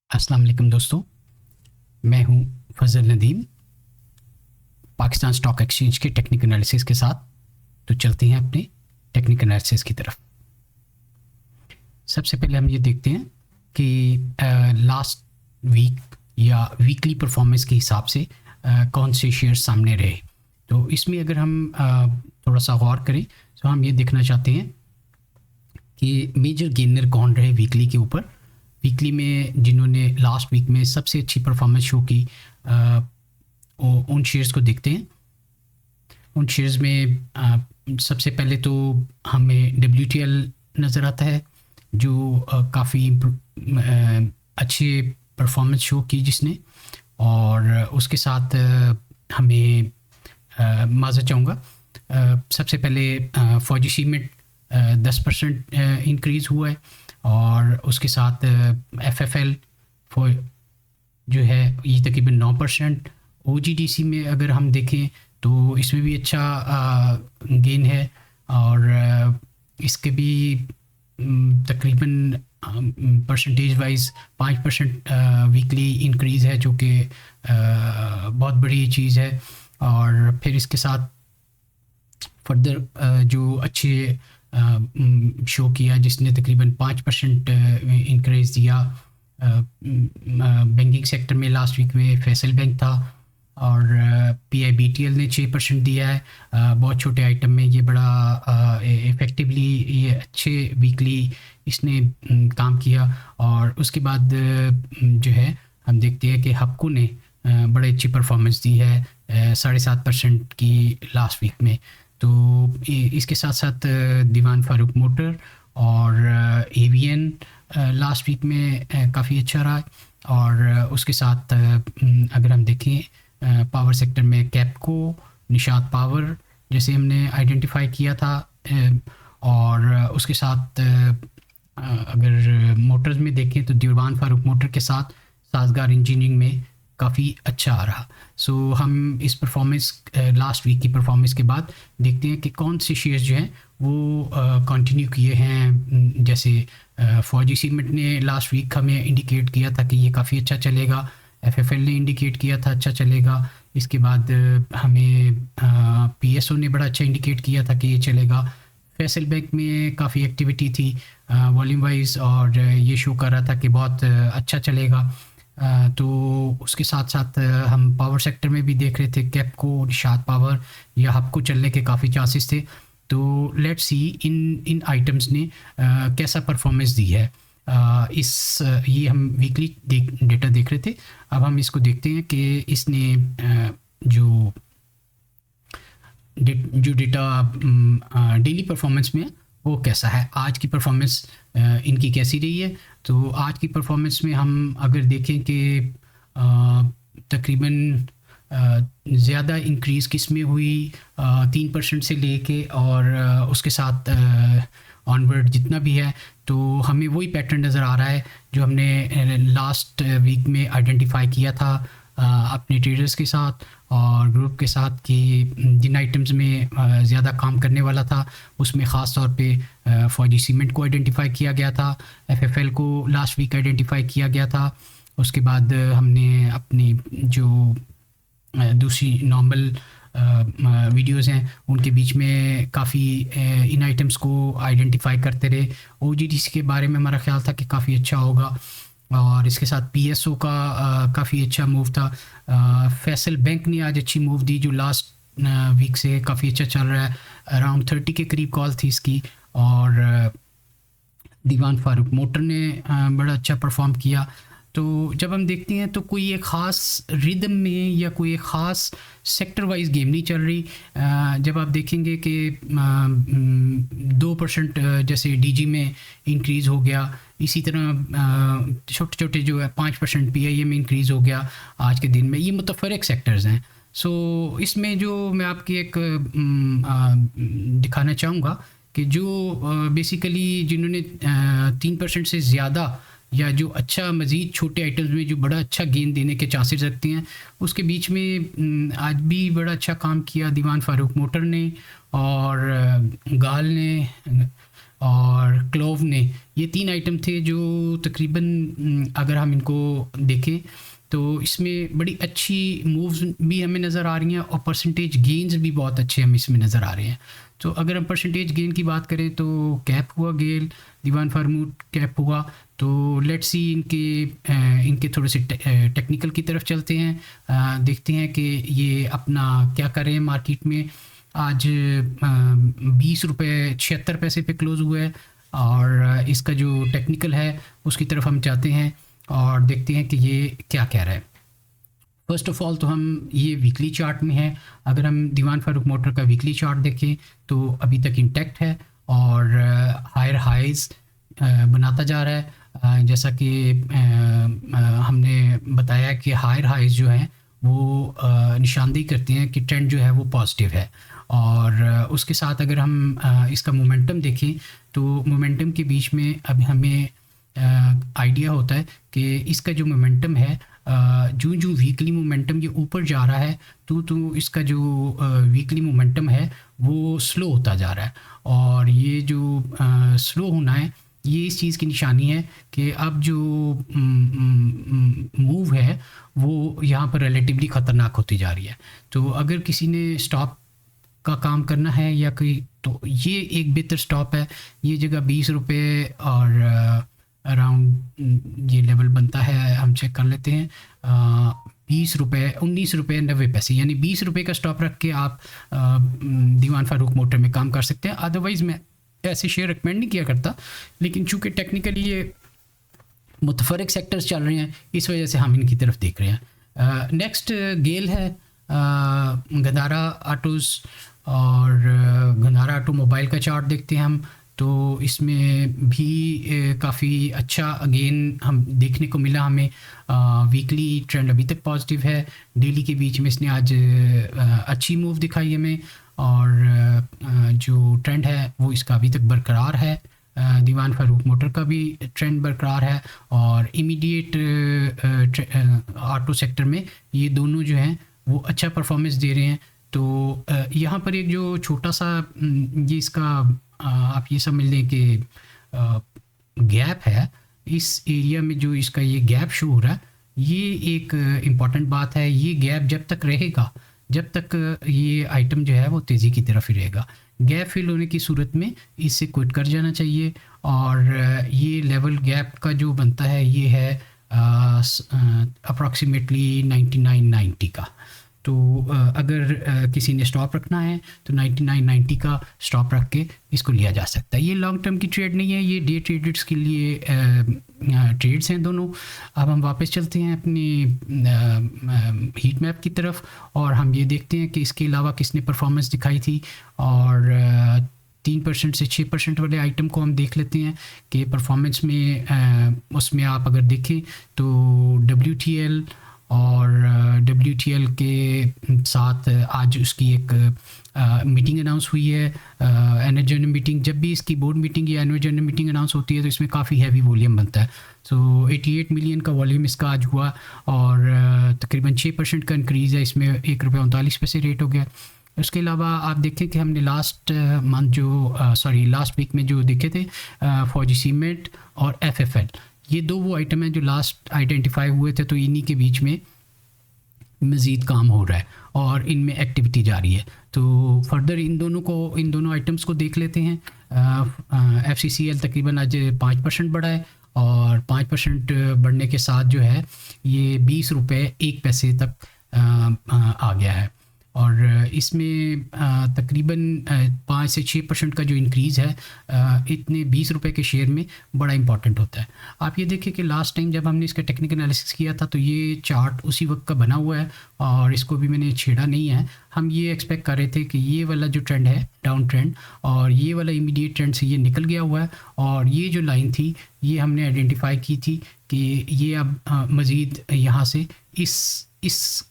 अस्सलाम वालेकुम दोस्तों, मैं हूं फजल नदीम पाकिस्तान स्टॉक एक्सचेंज के टेक्निकल एनालिसिस के साथ। तो चलते हैं अपने टेक्निकल एनालिसिस की तरफ। सबसे पहले हम ये देखते हैं कि लास्ट वीक या वीकली परफॉर्मेंस के हिसाब से कौन से शेयर्स सामने रहे। तो इसमें अगर हम थोड़ा सा गौर करें तो हम ये देखना चाहते हैं कि मेजर गेनर कौन रहे वीकली के ऊपर। वीकली में जिन्होंने लास्ट वीक में सबसे अच्छी परफॉर्मेंस शो की उन शेयर्स को देखते हैं। उन शेयर्स में सबसे पहले तो हमें WTL नज़र आता है जो काफ़ी अच्छे परफॉर्मेंस शो की जिसने, और उसके साथ हमें माज़ा चाहूँगा सबसे पहले फौजी सीमेंट 10% इंक्रीज़ हुआ है, और उसके साथ FFL जो है ये तकरीबन 9%। OGDC में अगर हम देखें तो इसमें भी अच्छा गेन है, और इसके भी तकरीबन परसेंटेज वाइज 5% वीकली इंक्रीज़ है, जो कि बहुत बड़ी चीज़ है। और फिर इसके साथ फर्दर जो अच्छे शो किया जिसने तकरीबन 5% इंक्रीज़ दिया बैंकिंग सेक्टर में। लास्ट वीक में फैसल बैंक था, और PIBTL ने 6% दिया है। बहुत छोटे आइटम में ये बड़ा इफ़ेक्टिवली ये अच्छे वीकली इसने काम किया। और उसके बाद जो है हम देखते हैं कि हपको ने बड़ी अच्छी परफॉर्मेंस दी है 7.5% की लास्ट वीक में। तो इसके साथ साथ दीवान फारूक मोटर और AVN लास्ट वीक में काफ़ी अच्छा रहा। और उसके साथ अगर हम देखें पावर सेक्टर में कैपको, निशात पावर जैसे हमने आइडेंटिफाई किया था, और उसके साथ अगर मोटर्स में देखें तो दीवान फारूक मोटर के साथ साजगार इंजीनियरिंग में काफ़ी अच्छा आ रहा। सो हम इस परफॉर्मेंस लास्ट वीक की परफॉर्मेंस के बाद देखते हैं कि कौन से शेयर्स जो हैं वो कंटिन्यू किए हैं। जैसे फौजी सीमेंट ने लास्ट वीक हमें इंडिकेट किया था कि ये काफ़ी अच्छा चलेगा। FFL ने इंडिकेट किया था अच्छा चलेगा। इसके बाद हमें PSO ने बड़ा अच्छा इंडिकेट किया था कि ये चलेगा। फैसल बैंक में काफ़ी एक्टिविटी थी वॉल्यूम वाइज, और ये शो कर रहा था कि बहुत अच्छा चलेगा। तो उसके साथ साथ हम पावर सेक्टर में भी देख रहे थे कैपको, निशात पावर या हपको चलने के काफ़ी चांसेस थे। तो लेट्स सी इन आइटम्स ने कैसा परफॉर्मेंस दी है। ये हम वीकली डेटा देख रहे थे। अब हम इसको देखते हैं कि इसने जो डेटा डेली परफॉर्मेंस में वो कैसा है। आज की परफॉर्मेंस इनकी कैसी रही है। तो आज की परफॉर्मेंस में हम अगर देखें कि तकरीबन ज़्यादा इंक्रीज़ किस में हुई 3% से लेके, और उसके साथ ऑनवर्ड जितना भी है, तो हमें वही पैटर्न नज़र आ रहा है जो हमने लास्ट वीक में आइडेंटिफाई किया था अपने ट्रेडर्स के साथ और ग्रुप के साथ, कि जिन आइटम्स में ज़्यादा काम करने वाला था उसमें ख़ास तौर पे फौजी सीमेंट को आइडेंटिफाई किया गया था, FFL को लास्ट वीक आइडेंटिफाई किया गया था। उसके बाद हमने अपनी जो दूसरी नॉर्मल वीडियोज़ हैं उनके बीच में काफ़ी इन आइटम्स को आइडेंटिफाई करते रहे। OGDC के बारे में हमारा ख्याल था कि काफ़ी अच्छा होगा, और इसके साथ PSO का काफ़ी अच्छा मूव था। फैसल बैंक ने आज अच्छी मूव दी जो लास्ट वीक से काफ़ी अच्छा चल रहा है। अराउंड 30 के करीब कॉल थी इसकी, और दीवान फारूक मोटर ने बड़ा अच्छा परफॉर्म किया। तो जब हम देखते हैं तो कोई एक ख़ास रिदम में या कोई एक ख़ास सेक्टर वाइज गेम नहीं चल रही। जब आप देखेंगे कि 2% जैसे DG में इंक्रीज़ हो गया, इसी तरह छोटे छोटे जो है 5% PIA में इंक्रीज़ हो गया आज के दिन में। ये मुतफ़र्रिक़ सेक्टर्स हैं। सो इसमें जो मैं आपकी एक दिखाना चाहूँगा कि जो बेसिकली जिन्होंने 3% से ज़्यादा या जो अच्छा मज़ीद छोटे आइटम्स में जो बड़ा अच्छा गेन देने के चांसेस रखते हैं, उसके बीच में आज भी बड़ा अच्छा काम किया दीवान फारूक मोटर ने और गाल ने और क्लोव ने, ये 3 आइटम थे जो तकरीबन अगर हम इनको देखें तो इसमें बड़ी अच्छी मूव्स भी हमें नज़र आ रही हैं और परसेंटेज गेन्स भी बहुत अच्छे हमें इसमें नज़र आ रहे हैं। तो अगर हम परसेंटेज गेन की बात करें तो कैप हुआ गेल, दीवान फार्मूड कैप हुआ। तो लेट्स सी इनके थोड़े से टेक्निकल की तरफ चलते हैं, देखते हैं कि ये अपना क्या कर रहे हैं मार्केट में। आज 20 रुपये 76 पैसे पे क्लोज़ हुआ है और इसका जो टेक्निकल है उसकी तरफ हम जाते हैं और देखते हैं कि ये क्या कह रहा है। फर्स्ट ऑफ ऑल तो हम ये वीकली चार्ट में है। अगर हम दीवान फारूक मोटर का वीकली चार्ट देखें तो अभी तक इंटैक्ट है और हायर हाइज बनाता जा रहा है। जैसा कि हमने बताया कि हायर हाइज जो हैं वो निशानदेही करते हैं कि ट्रेंड जो है वो पॉजिटिव है। और उसके साथ अगर हम इसका मोमेंटम देखें तो मोमेंटम के बीच में अभी हमें आइडिया होता है कि इसका जो मोमेंटम है, जो जो वीकली मोमेंटम ये ऊपर जा रहा है तो इसका जो वीकली मोमेंटम है वो स्लो होता जा रहा है। और ये जो स्लो होना है ये इस चीज़ की निशानी है कि अब जो मूव है वो यहाँ पर रिलेटिवली ख़तरनाक होती जा रही है। तो अगर किसी ने स्टॉप का काम करना है या कोई, तो ये एक बेहतर स्टॉप है। ये जगह 20 रुपये और अराउंड ये लेवल बनता है, हम चेक कर लेते हैं। 20 रुपये 19 रुपये 90 पैसे, यानी 20 रुपये का स्टॉप रख के आप दीवान फारूक मोटर में काम कर सकते हैं। अदरवाइज़ मैं ऐसे शेयर रिकमेंड नहीं किया करता, लेकिन चूँकि टेक्निकली ये मुतफरक सेक्टर्स चल रहे हैं इस वजह से हम इनकी तरफ देख रहे हैं। नेक्स्ट गेल है, गंधारा ऑटोज़ और गंधारा ऑटोमोबाइल का चार्ट देखते हैं हम। तो इसमें भी काफ़ी अच्छा अगेन हम देखने को मिला हमें। वीकली ट्रेंड अभी तक पॉजिटिव है, डेली के बीच में इसने आज अच्छी मूव दिखाई हमें और जो ट्रेंड है वो इसका अभी तक बरकरार है। दीवान फारूक मोटर का भी ट्रेंड बरकरार है और इमीडिएट ऑटो सेक्टर में ये दोनों जो हैं वो अच्छा परफॉर्मेंस दे रहे हैं। तो यहाँ पर एक जो छोटा सा ये इसका आप ये समझ लें कि गैप है, इस एरिया में जो इसका ये गैप शो हो रहा है ये एक इम्पॉर्टेंट बात है। ये गैप जब तक रहेगा, जब तक ये आइटम जो है वो तेज़ी की तरफ ही रहेगा। गैप फिल होने की सूरत में इससे क्विट कर जाना चाहिए। और ये लेवल गैप का जो बनता है ये है अप्रॉक्सीमेटली 99.90 का। तो अगर किसी ने स्टॉप रखना है तो 99.90 का स्टॉप रख के इसको लिया जा सकता है। ये लॉन्ग टर्म की ट्रेड नहीं है, ये डे ट्रेडर्स के लिए ट्रेड्स हैं दोनों। अब हम वापस चलते हैं अपनी हीट मैप की तरफ और हम ये देखते हैं कि इसके अलावा किसने परफॉर्मेंस दिखाई थी। और 3% से 6% वाले आइटम को हम देख लेते हैं कि परफॉर्मेंस में उसमें आप अगर देखें तो WTL और WTL के साथ आज उसकी एक मीटिंग अनाउंस हुई है, एनुअल जनरल मीटिंग। जब भी इसकी बोर्ड मीटिंग या एनुअल जनरल मीटिंग अनाउंस होती है तो इसमें काफ़ी हैवी वॉल्यूम बनता है। सो 88 मिलियन का वॉल्यूम इसका आज हुआ और तकरीबन 6% का इंक्रीज़ है इसमें, ₹1.39 रेट हो गया। उसके अलावा आप देखें कि हमने लास्ट वीक में जो देखे थे फौजी सीमेंट और FFL, ये दो वो आइटम हैं जो लास्ट आइडेंटिफाई हुए थे। तो इन्हीं के बीच में मज़ीद काम हो रहा है और इनमें एक्टिविटी जारी है। तो फर्दर इन दोनों आइटम्स को देख लेते हैं। FCCL तकरीबन आज 5% बढ़ा है और 5% बढ़ने के साथ जो है ये ₹20.01 तक आ गया है। और इसमें तकरीबन 5 से 6% का जो इंक्रीज़ है इतने ₹20 के शेयर में बड़ा इंपॉर्टेंट होता है। आप ये देखिए कि लास्ट टाइम जब हमने इसका टेक्निकल एनालिसिस किया था तो ये चार्ट उसी वक्त का बना हुआ है और इसको भी मैंने छेड़ा नहीं है। हम ये एक्सपेक्ट कर रहे थे कि ये वाला जो ट्रेंड है डाउन ट्रेंड और ये वाला इमीडिएट ट्रेंड से ये निकल गया हुआ है और ये जो लाइन थी ये हमने आइडेंटिफाई की थी कि ये अब मज़ीद यहाँ से इस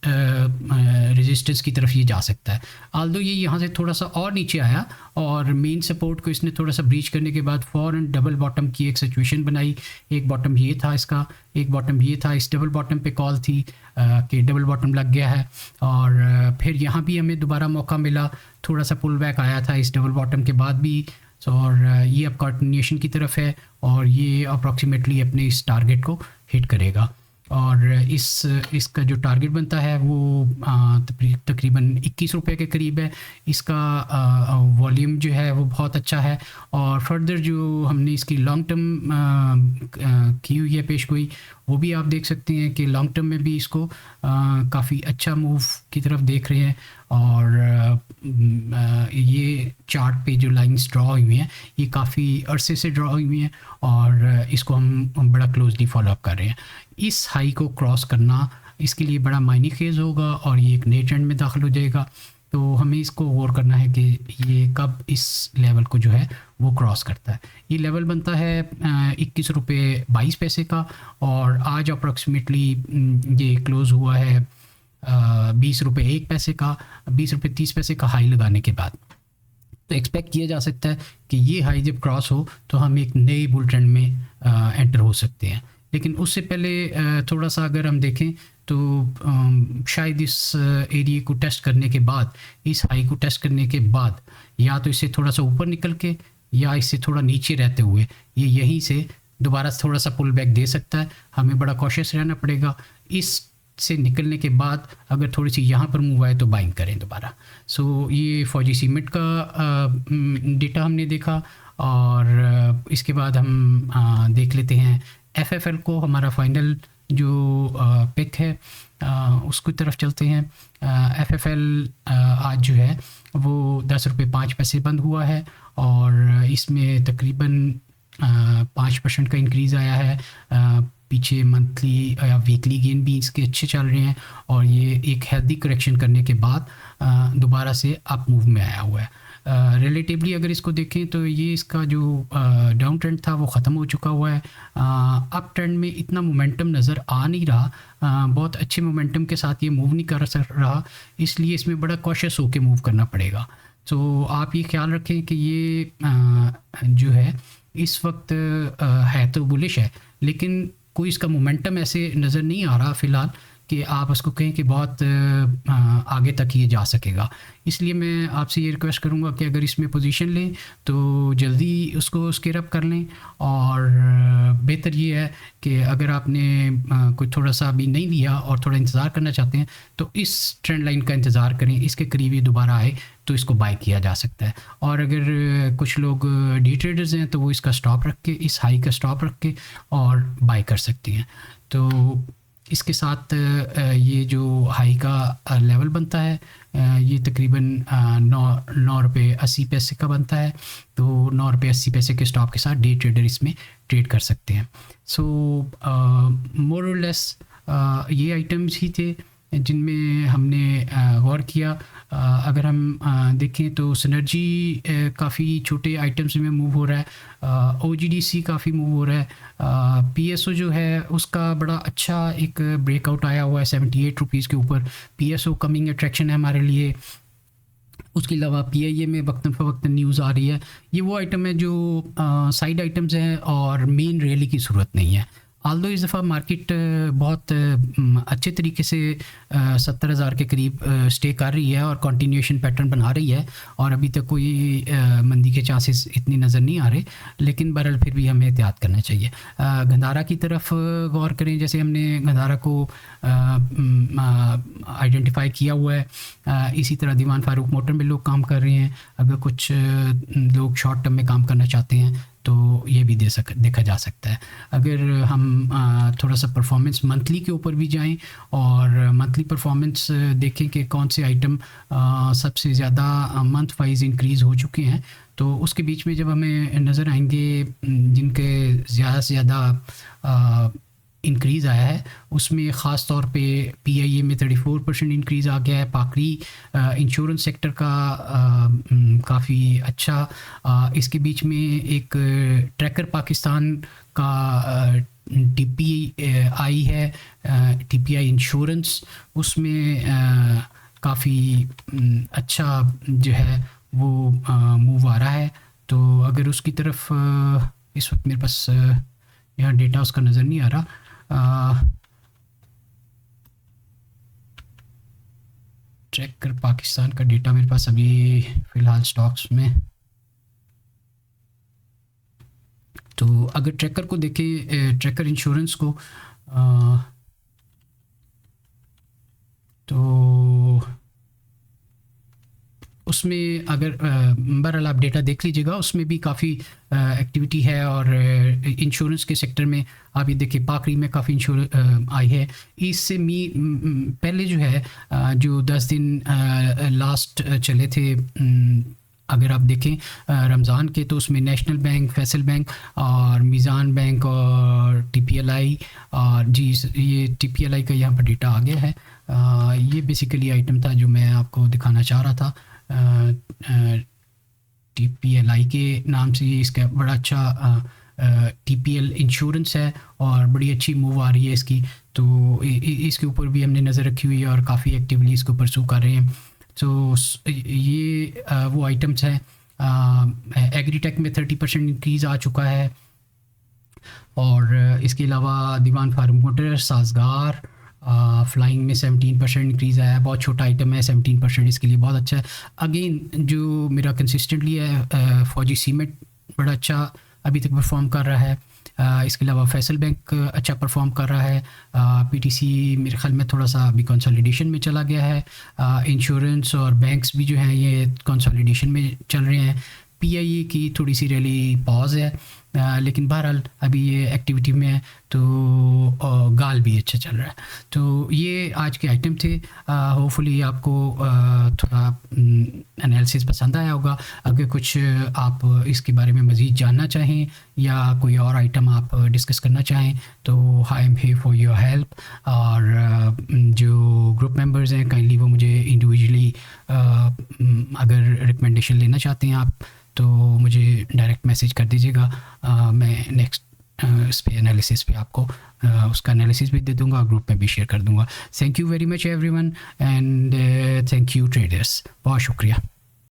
रेजिस्टेंस की तरफ ये जा सकता है। आल्दो ये यहाँ से थोड़ा सा और नीचे आया और मेन सपोर्ट को इसने थोड़ा सा ब्रीच करने के बाद फ़ौरन डबल बॉटम की एक सिचुएशन बनाई। एक बॉटम ये था इसका, एक बॉटम ये था। इस डबल बॉटम पे कॉल थी कि डबल बॉटम लग गया है और फिर यहाँ भी हमें दोबारा मौका मिला, थोड़ा सा पुल बैक आया था इस डबल बॉटम के बाद भी और ये अब कंटिन्यूएशन की तरफ है और ये अप्रॉक्सीमेटली अपने इस टारगेट को हिट करेगा। और इसका जो टारगेट बनता है वो तकरीबन 21 रुपये के करीब है। इसका वॉल्यूम जो है वो बहुत अच्छा है। और फर्दर जो हमने इसकी लॉन्ग टर्म की हुई है पेश गोई, वो भी आप देख सकते हैं कि लॉन्ग टर्म में भी इसको काफ़ी अच्छा मूव की तरफ देख रहे हैं। और ये चार्ट पे जो लाइंस ड्रॉ हुई हैं ये काफ़ी अरसे से ड्रॉ हुई हैं और इसको हम बड़ा क्लोजली फॉलो अप कर रहे हैं। इस हाई को क्रॉस करना इसके लिए बड़ा मायने खेज होगा और ये एक नए ट्रेंड में दाखिल हो जाएगा। तो हमें इसको गौर करना है कि ये कब इस लेवल को जो है वो क्रॉस करता है। ये लेवल बनता है 21 रुपये 22 पैसे का और आज अप्रॉक्सीमेटली ये क्लोज़ हुआ है 20 रुपये 1 पैसे का, 20 रुपये 30 पैसे का हाई लगाने के बाद। तो एक्सपेक्ट किया जा सकता है कि ये हाई जब क्रॉस हो तो हम एक नए बुल ट्रेंड में एंटर हो सकते हैं। लेकिन उससे पहले थोड़ा सा अगर हम देखें तो शायद इस एरिया को टेस्ट करने के बाद, इस हाई को टेस्ट करने के बाद या तो इससे थोड़ा सा ऊपर निकल के या इससे थोड़ा नीचे रहते हुए ये यहीं से दोबारा थोड़ा सा पुल बैक दे सकता है। हमें बड़ा कॉशियस रहना पड़ेगा। इस से निकलने के बाद अगर थोड़ी सी यहाँ पर मूव आए तो बाइंग करें दोबारा। सो ये फौजी सीमेंट का डेटा हमने देखा और इसके बाद हम देख लेते हैं FFL को। हमारा फाइनल जो पिक है उसकी तरफ चलते हैं। FFL आज जो है वो 10 रुपये 5 पैसे बंद हुआ है और इसमें तकरीबन 5% का इंक्रीज़ आया है। पीछे मंथली या वीकली गेन भी इसके अच्छे चल रहे हैं और ये एक हेल्दी करेक्शन करने के बाद दोबारा से अप मूव में आया हुआ है। रिलेटिवली अगर इसको देखें तो ये इसका जो डाउन ट्रेंड था वो ख़त्म हो चुका हुआ है। अप ट्रेंड में इतना मोमेंटम नज़र आ नहीं रहा, बहुत अच्छे मोमेंटम के साथ ये मूव नहीं कर रहा, इसलिए इसमें बड़ा कॉशियस होकर मूव करना पड़ेगा। तो आप ये ख्याल रखें कि ये जो है इस वक्त है तो बुलिश है, लेकिन कोई इसका मोमेंटम ऐसे नज़र नहीं आ रहा फ़िलहाल कि आप उसको कहें कि बहुत आगे तक ये जा सकेगा। इसलिए मैं आपसे ये रिक्वेस्ट करूँगा कि अगर इसमें पोजीशन लें तो जल्दी उसको स्केयर अप कर लें। और बेहतर ये है कि अगर आपने कोई थोड़ा सा अभी नहीं लिया और थोड़ा इंतज़ार करना चाहते हैं तो इस ट्रेंड लाइन का इंतज़ार करें, इसके करीब ये दोबारा आए तो इसको बाय किया जा सकता है। और अगर कुछ लोग डे ट्रेडर्स हैं तो वो इसका स्टॉप रख के, इस हाई का स्टॉप रख के और बाय कर सकते हैं। तो इसके साथ ये जो हाई का लेवल बनता है ये तकरीबन 9 रुपये 80 पैसे का बनता है। तो 9 रुपये 80 पैसे के स्टॉप के साथ डे ट्रेडर इसमें ट्रेड कर सकते हैं। सो मोर और लेस ये आइटम्स ही थे जिनमें हमने गौर किया। अगर हम देखें तो सिनर्जी काफ़ी छोटे आइटम्स में मूव हो रहा है, OGDC काफ़ी मूव हो रहा है, PSO जो है उसका बड़ा अच्छा एक ब्रेकआउट आया हुआ है 78 रुपीज़ के ऊपर। PSO कमिंग अट्रैक्शन है हमारे लिए। उसके अलावा PIA में वक्तन फ़वक्तन न्यूज़ आ रही है। ये वो आइटम है जो साइड आइटम्स हैं और मेन रैली की ज़रूरत नहीं है। आल्दो इस दफ़ा मार्केट बहुत अच्छे तरीके से 70,000 के करीब स्टे कर रही है और कंटिन्यूएशन पैटर्न बना रही है और अभी तक कोई मंदी के चांसेस इतनी नज़र नहीं आ रहे, लेकिन बहरहाल फिर भी हमें एहतियात करना चाहिए। गंधारा की तरफ गौर करें, जैसे हमने गंधारा को आइडेंटिफाई किया हुआ है। इसी तरह दीवान फारूक मोटर में लोग काम कर रहे हैं। अगर कुछ लोग शॉर्ट टर्म में काम करना चाहते हैं तो ये भी देखा जा सकता है। अगर हम थोड़ा सा परफॉर्मेंस मंथली के ऊपर भी जाएं और मंथली परफॉर्मेंस देखें कि कौन से आइटम सबसे ज़्यादा मंथ वाइज इंक्रीज़ हो चुके हैं, तो उसके बीच में जब हमें नज़र आएंगे जिनके ज़्यादा से ज़्यादा इंक्रीज़ आया है उसमें ख़ास तौर पे PIA में 34% इंक्रीज़ आ गया है। पाकरी इंश्योरेंस सेक्टर का काफ़ी अच्छा। इसके बीच में एक ट्रैकर पाकिस्तान का TPI है, TPI इंश्योरेंस, उसमें काफ़ी अच्छा जो है वो मूव आ रहा है। तो अगर उसकी तरफ इस वक्त मेरे पास यहाँ डेटा उसका नज़र नहीं आ रहा, ट्रैकर पाकिस्तान का डेटा मेरे पास अभी फ़िलहाल स्टॉक्स में तो अगर ट्रैकर को देखें, ट्रैकर इंश्योरेंस को, तो उसमें अगर बहरहाल आप डेटा देख लीजिएगा, उसमें भी काफ़ी एक्टिविटी है। और इंश्योरेंस के सेक्टर में आप ये देखिए पाकरी में काफ़ी इंश्योरेंस आई है। इससे पहले जो है जो 10 दिन लास्ट चले थे, अगर आप देखें रमज़ान के, तो उसमें नेशनल बैंक, फैसल बैंक और मीज़ान बैंक और टीपीएलआई, और जी ये टीपीएलआई का यहाँ पर डेटा आ गया है। ये बेसिकली आइटम था जो मैं आपको दिखाना चाह रहा था। टीपीएलआई के नाम से ये इसका बड़ा अच्छा टीपीएल इंश्योरेंस है और बड़ी अच्छी मूव आ रही है इसकी। तो इसके ऊपर भी हमने नज़र रखी हुई है और काफ़ी एक्टिवली इसको परसू कर रहे हैं। तो ये वो आइटम्स हैं। एग्रीटेक में 30% इंक्रीज़ आ चुका है। और इसके अलावा दीवान फार्म मोटर, साजगार, फ्लाइंग में 17% इंक्रीज़ आया है। बहुत छोटा आइटम है, 17% इसके लिए बहुत अच्छा है। अगेन जो मेरा कंसिस्टेंटली है, फौजी सीमेंट बड़ा अच्छा अभी तक परफॉर्म कर रहा है। इसके अलावा फैसल बैंक अच्छा परफॉर्म कर रहा है। पीटीसी मेरे ख्याल में थोड़ा सा अभी कंसोलिडेशन में चला गया है। इंश्योरेंस और बैंक्स भी जो हैं ये कंसोलिडेशन में चल रहे हैं। पीआईए की थोड़ी सी रैली पॉज है, लेकिन बहरहाल अभी ये एक्टिविटी में है। तो गाल भी अच्छा चल रहा है। तो ये आज के आइटम थे। होपफुली आपको थोड़ा एनालिसिस पसंद आया होगा। अगर कुछ आप इसके बारे में मज़ीद जानना चाहें या कोई और आइटम आप डिस्कस करना चाहें, तो I am here for your help. और जो ग्रुप मेंबर्स हैं, काइंडली वो मुझे इंडिविजुअली अगर रिकमेंडेशन लेना चाहते हैं आप, तो मुझे डायरेक्ट मैसेज कर दीजिएगा। मैं नेक्स्ट इस पे एनालिसिस पे आपको उसका एनालिसिस भी दे दूंगा और ग्रुप में भी शेयर कर दूंगा। Thank you very much everyone, and thank you traders, बहुत शुक्रिया।